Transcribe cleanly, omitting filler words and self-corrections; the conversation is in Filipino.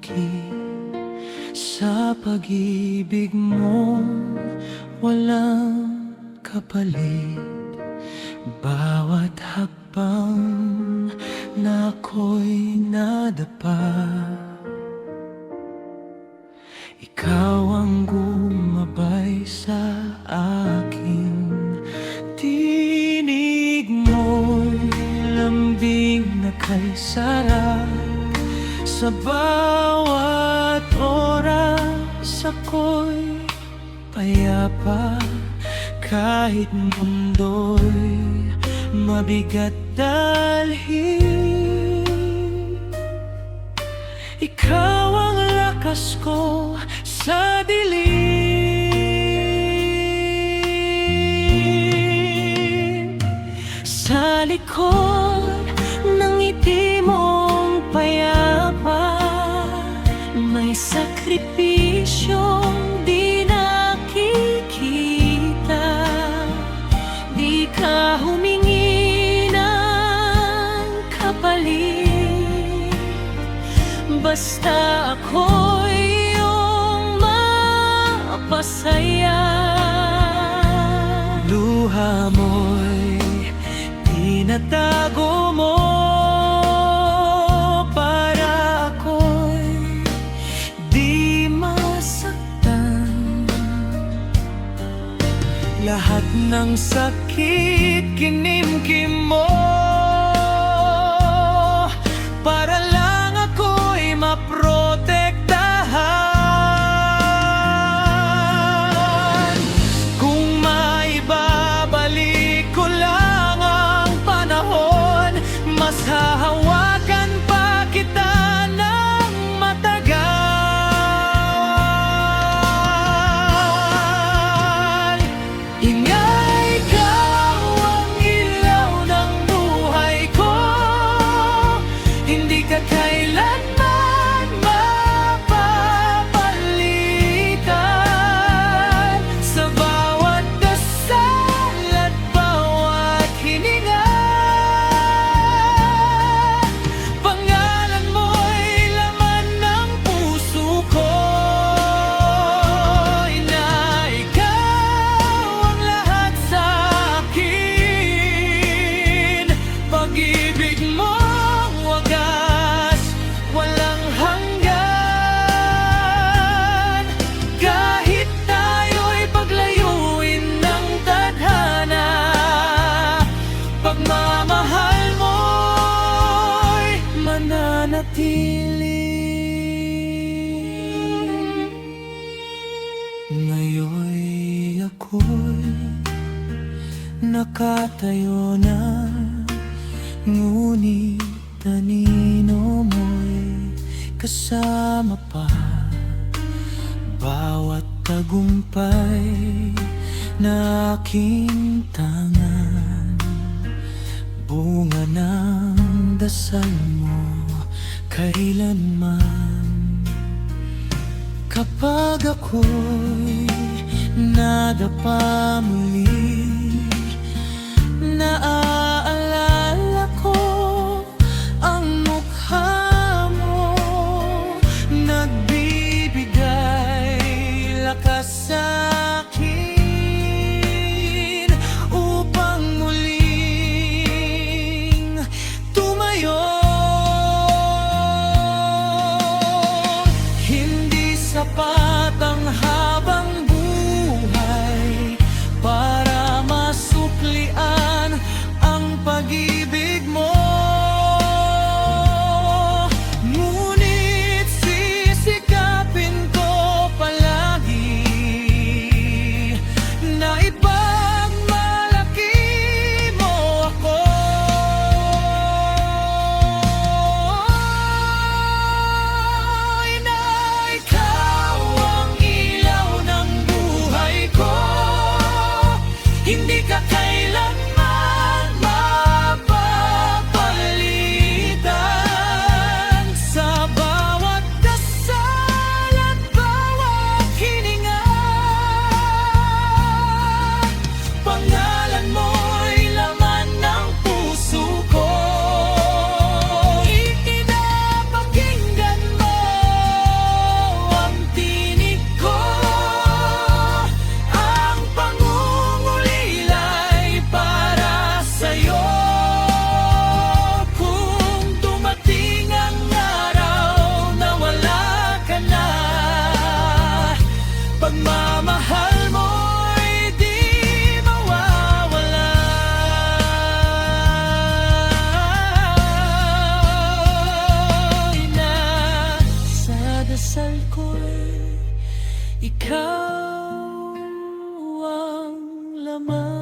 sumiki sa pag-ibig mong walang kapalit. Bawat hakbang na ako'y nadapa, ikaw ang gumabay sa akin. Tinig mo'y lambing na kay sarap, sa bawat oras ako'y payapa. Kahit mundo'y mabigat dalhin, ikaw ang lakas ko sa dilim. Sa likod ng ngiti mong payapa, may sakripisyong di nakikita. Di ka humingi ng kapalit, basta ako'y iyong mapasaya. Luha mo'y tinatago mo para ako'y di masaktan. Lahat ng sakit kinimkim mo para lang ako'y maprotektahan. Kung maibabalik ko lang ang panahon, mas hahawakan pa kita ng matagal. Ingay ka ang ilaw ng buhay ko, hindi ka kailanman mapapalitan. Sa bawat dasal at bawat hininga, pangalan mo'y laman ng puso ko. Na ikaw ang lahat sa akin, pag-ibig mong wagas, walang hanggan. Kahit tayo'y paglayuin ng tadhana, pagmamahal mo'y mananatili. Ngayon'y ako'y nakatayo na, ngunit anino mo'y kasama pa. Bawat tagumpay na aking tangan, bunga ng dasal mo kailanman. Kapag ako'y nadapa muli, naaalala ko ang mukha mo, nagbibigay lakas sa akin upang muling tumayo. Hindi sapat ang habang buhay para masuklian ang dasal ko'y ikaw ang laman.